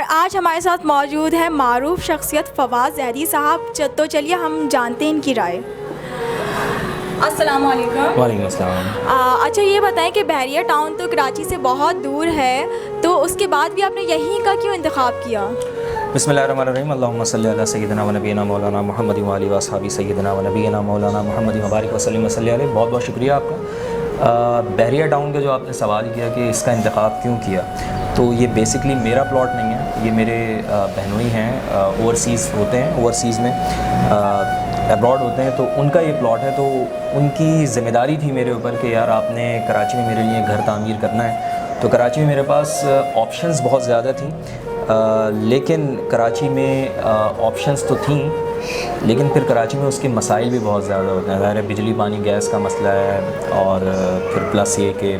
اور آج ہمارے ساتھ موجود ہے معروف شخصیت فواز زیدی صاحب. تو چلیے ہم جانتے ہیں ان کی رائے. السلام علیکم. وعلیکم السلام. اچھا یہ بتائیں کہ بحریہ ٹاؤن تو کراچی سے بہت دور ہے, تو اس کے بعد بھی آپ نے یہیں کا کیوں انتخاب کیا؟ بسم اللہ الرحمن الرحیم. اللہم صلی علی سیدنا و نبینا مولانا محمد و علی واصحابہ سیدنا و نبینا مولانا محمد مبارک وسلم وصلی علیہ. بہت بہت شکریہ آپ کا. بحریہ ٹاؤن کا جو آپ نے سوال کیا کہ اس کا انتخاب کیوں کیا, تو یہ بیسکلی میرا پلاٹ نہیں ہے, یہ میرے بہنوئی ہیں, اوورسیز ہوتے ہیں, اوورسیز میں ابراڈ ہوتے ہیں, تو ان کا یہ پلاٹ ہے. تو ان کی ذمہ داری تھی میرے اوپر کہ یار آپ نے کراچی میں میرے لیے گھر تعمیر کرنا ہے. تو کراچی میں میرے پاس آپشنز بہت زیادہ تھیں, لیکن کراچی میں آپشنز تو تھیں, لیکن پھر کراچی میں اس کے مسائل بھی بہت زیادہ ہوتے ہیں. ظاہر ہے بجلی پانی گیس کا مسئلہ ہے, اور پھر پلس یہ کہ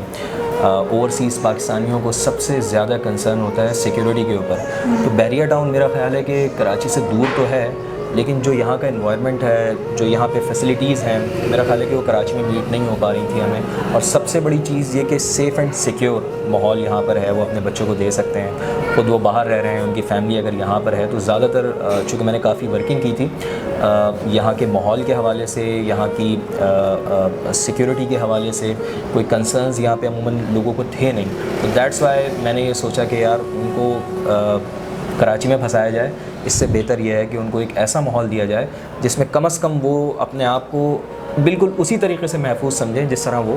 اوورسیز پاکستانیوں کو سب سے زیادہ کنسرن ہوتا ہے سیکیورٹی کے اوپر. تو بحریہ ٹاؤن میرا خیال ہے کہ کراچی سے دور تو ہے, لیکن جو یہاں کا انوائرمنٹ ہے, جو یہاں پہ فیسلٹیز ہیں, میرا خیال ہے کہ وہ کراچی میں میٹ نہیں ہو پا رہی تھی ہمیں. اور سب سے بڑی چیز یہ کہ سیف اینڈ سیکیور ماحول یہاں پر ہے, وہ اپنے بچوں کو دے سکتے ہیں. خود وہ باہر رہ رہے ہیں, ان کی فیملی اگر یہاں پر ہے, تو زیادہ تر چونکہ میں نے کافی ورکنگ کی تھی یہاں کے ماحول کے حوالے سے, یہاں کی سیکیورٹی کے حوالے سے کوئی کنسرنز یہاں پہ عموماً لوگوں کو تھے نہیں. تو دیٹس وائی میں نے یہ سوچا کہ یار ان کو کراچی میں پھنسایا جائے, اس سے بہتر یہ ہے کہ ان کو ایک ایسا ماحول دیا جائے جس میں کم از کم وہ اپنے آپ کو بالکل اسی طریقے سے محفوظ سمجھیں جس طرح وہ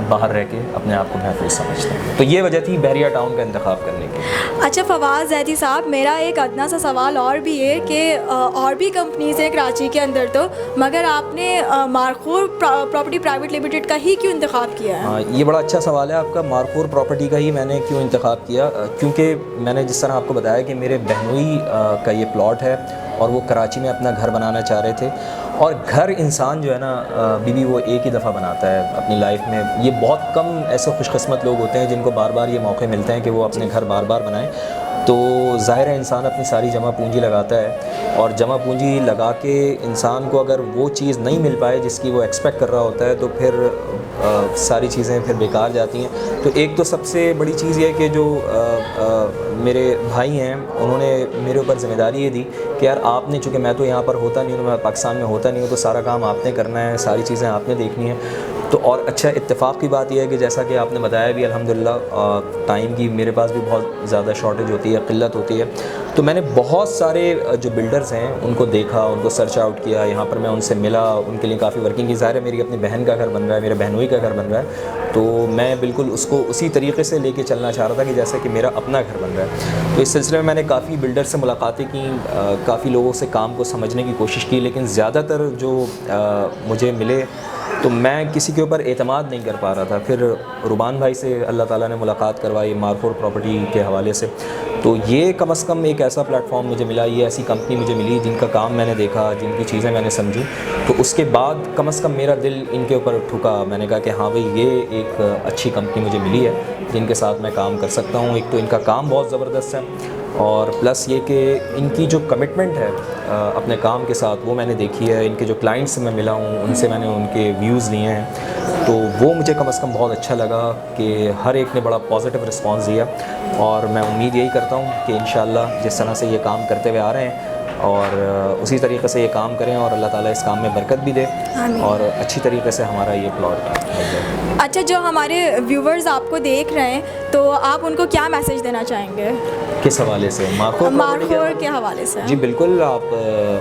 باہر رہ کے اپنے آپ کو محفوظ سمجھتے ہیں. تو یہ وجہ تھی بحریہ ٹاؤن کا انتخاب کرنے کی. اچھا فواز زیدی صاحب, میرا ایک ادنا سا سوال اور بھی ہے کہ اور بھی کمپنیز ہیں کراچی کے اندر تو, مگر آپ نے مارخور پراپرٹی پرائیویٹ لمیٹڈ کا ہی کیوں انتخاب کیا ہے؟ ہاں, یہ بڑا اچھا سوال ہے آپ کا. مارخور پراپرٹی کا ہی میں نے کیوں انتخاب کیا, کیونکہ میں نے جس طرح آپ کو بتایا کہ میرے بہنوئی کا یہ پلاٹ ہے, اور وہ کراچی میں اپنا گھر بنانا چاہ رہے تھے. اور گھر انسان جو ہے نا بیوی وہ ایک ہی دفعہ بناتا ہے اپنی لائف میں. یہ بہت کم ایسے خوش قسمت لوگ ہوتے ہیں جن کو بار بار یہ موقع ملتے ہیں کہ وہ اپنے گھر بار بار بنائیں. تو ظاہر ہے انسان اپنی ساری جمع پونجی لگاتا ہے, اور جمع پونجی لگا کے انسان کو اگر وہ چیز نہیں مل پائے جس کی وہ ایکسپیکٹ کر رہا ہوتا ہے, تو پھر ساری چیزیں پھر بیکار جاتی ہیں. تو ایک تو سب سے بڑی چیز یہ ہے کہ جو میرے بھائی ہیں انہوں نے میرے اوپر ذمہ داری یہ دی کہ یار آپ نے, چونکہ میں تو یہاں پر ہوتا نہیں ہوں, میں پاکستان میں ہوتا نہیں ہوں, تو سارا کام آپ نے کرنا ہے, ساری چیزیں آپ نے دیکھنی ہیں. تو اور اچھا اتفاق کی بات یہ ہے کہ جیسا کہ آپ نے بتایا بھی الحمدللہ ٹائم کی میرے پاس بھی بہت زیادہ شارٹیج ہوتی ہے, قلت ہوتی ہے. تو میں نے بہت سارے جو بلڈرز ہیں ان کو دیکھا, ان کو سرچ آؤٹ کیا, یہاں پر میں ان سے ملا, ان کے لیے کافی ورکنگ کی. ظاہر ہے میری اپنی بہن کا گھر بن رہا ہے, میرے بہنوئی کا گھر بن رہا ہے, تو میں بالکل اس کو اسی طریقے سے لے کے چلنا چاہ رہا تھا کہ جیسا کہ میرا اپنا گھر بن رہا ہے. تو اس سلسلے میں نے کافی بلڈر سے ملاقاتیں کی, کافی لوگوں سے کام کو سمجھنے کی کوشش کی, لیکن زیادہ تر جو مجھے ملے تو میں کسی کے اوپر اعتماد نہیں کر پا رہا تھا. پھر ربان بھائی سے اللہ تعالیٰ نے ملاقات کروائی مارخور پراپرٹی کے حوالے سے, تو یہ کم از کم ایک ایسا پلیٹ فارم مجھے ملا, یہ ایسی کمپنی مجھے ملی جن کا کام میں نے دیکھا, جن کی چیزیں میں نے سمجھی. تو اس کے بعد کم از کم میرا دل ان کے اوپر ٹھکا. میں نے کہا کہ ہاں بھائی یہ ایک اچھی کمپنی مجھے ملی ہے جن کے ساتھ میں کام کر سکتا ہوں. ایک تو ان کا کام بہت زبردست ہے, اور پلس یہ کہ ان کی جو کمٹمنٹ ہے اپنے کام کے ساتھ وہ میں نے دیکھی ہے. ان کے جو کلائنٹ سے میں ملا ہوں ان سے میں نے ان کے ویوز لیے ہیں, تو وہ مجھے کم از کم بہت اچھا لگا کہ ہر ایک نے بڑا پازیٹیو رسپانس دیا. اور میں امید یہی کرتا ہوں کہ انشاءاللہ جس طرح سے یہ کام کرتے ہوئے آ رہے ہیں اور اسی طریقے سے یہ کام کریں, اور اللہ تعالیٰ اس کام میں برکت بھی دے, اور اچھی طریقے سے ہمارا یہ پلاٹ. اچھا, جو ہمارے ویورز آپ کو دیکھ رہے ہیں تو آپ ان کو کیا میسج دینا چاہیں گے؟ کس حوالے سے؟ مارخور کے حوالے سے. جی بالکل, آپ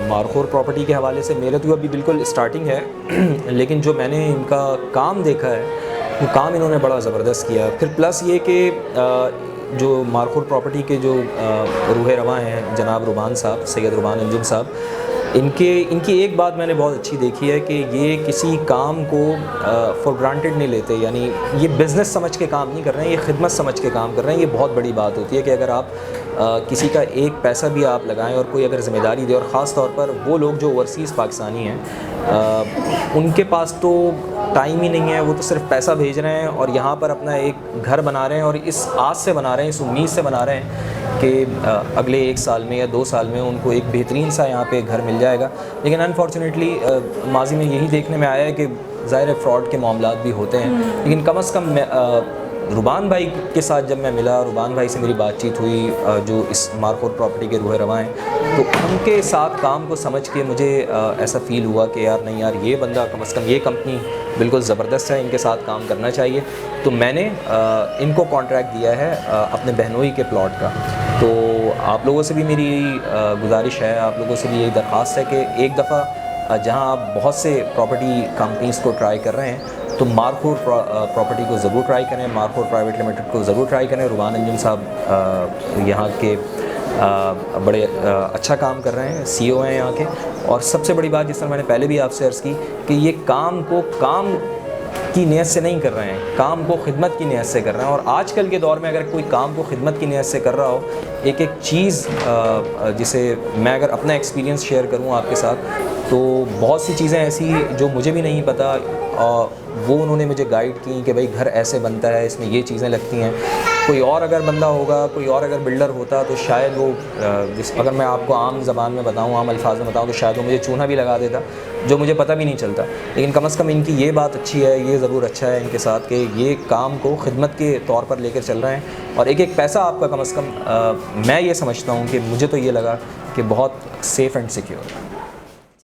مارخور پراپرٹی کے حوالے سے میرے تو ابھی بالکل اسٹارٹنگ ہے, لیکن جو میں نے ان کا کام دیکھا ہے وہ کام انہوں نے بڑا زبردست کیا. پھر پلس یہ کہ جو مارخور پراپرٹی کے جو روح رواں ہیں جناب ربان صاحب, سید ربان انجم صاحب, ان کی ایک بات میں نے بہت اچھی دیکھی ہے کہ یہ کسی کام کو فار گرانٹیڈ نہیں لیتے. یعنی یہ بزنس سمجھ کے کام نہیں کر رہے ہیں, یہ خدمت سمجھ کے کام کر رہے ہیں. یہ بہت بڑی بات ہوتی ہے کہ اگر آپ کسی کا ایک پیسہ بھی آپ لگائیں اور کوئی اگر ذمہ داری دے, اور خاص طور پر وہ لوگ جو اوورسیز پاکستانی ہیں ان کے پاس تو ٹائم ہی نہیں ہے, وہ تو صرف پیسہ بھیج رہے ہیں اور یہاں پر اپنا ایک گھر بنا رہے ہیں, اور اس آس سے بنا رہے ہیں, اس امید سے بنا رہے ہیں کہ اگلے 1 سال میں یا 2 سال میں ان کو ایک بہترین سا یہاں پہ گھر مل جائے گا. لیکن انفارچونیٹلی ماضی میں یہی دیکھنے میں آیا ہے کہ ظاہر فراڈ کے معاملات بھی ہوتے ہیں, لیکن کم از کم ربان بھائی کے ساتھ جب میں ملا، ربان بھائی سے میری بات چیت ہوئی جو اس مارخور پراپرٹی کے روح رواں ہیں، تو ان کے ساتھ کام کو سمجھ کے مجھے ایسا فیل ہوا کہ یار نہیں یار، یہ بندہ کم از کم، یہ کمپنی بالکل زبردست ہے، ان کے ساتھ کام کرنا چاہیے. تو میں نے ان کو کانٹریکٹ دیا ہے اپنے بہنوئی کے پلاٹ کا. تو آپ لوگوں سے بھی میری گزارش ہے، آپ لوگوں سے بھی یہی درخواست ہے کہ ایک دفعہ جہاں آپ بہت سے پراپرٹی کمپنیز کو ٹرائی کر رہے ہیں تو مارخور پراپرٹی کو ضرور ٹرائی کریں، مارخور پرائیویٹ لمیٹڈ کو ضرور ٹرائی کریں. ربان انجم صاحب یہاں کے بڑے اچھا کام کر رہے ہیں، سی او ہیں یہاں کے. اور سب سے بڑی بات، جس طرح میں نے پہلے بھی آپ سے عرض کی، کہ یہ کام کو کام کی نیت سے نہیں کر رہے ہیں، کام کو خدمت کی نیت سے کر رہے ہیں. اور آج کل کے دور میں اگر کوئی کام کو خدمت کی نیت سے کر رہا ہو، ایک ایک چیز جسے میں اگر اپنا ایکسپیرینس شیئر کروں آپ کے ساتھ، تو بہت سی چیزیں ایسی جو مجھے بھی نہیں پتہ، وہ انہوں نے مجھے گائیڈ کی کہ بھائی گھر ایسے بنتا ہے، اس میں یہ چیزیں لگتی ہیں. کوئی اور اگر بندہ ہوگا، کوئی اور اگر بلڈر ہوتا تو شاید وہ اگر میں آپ کو عام زبان میں بتاؤں، عام الفاظ میں بتاؤں، تو شاید وہ مجھے چونا بھی لگا دیتا، جو مجھے پتہ بھی نہیں چلتا. لیکن کم از کم ان کی یہ بات اچھی ہے، یہ ضرور اچھا ہے ان کے ساتھ کہ یہ کام کو خدمت کے طور پر لے کر چل رہے ہیں. اور ایک ایک پیسہ آپ کا کم از کم میں یہ سمجھتا ہوں کہ مجھے تو یہ لگا کہ بہت سیف اینڈ سیکیور.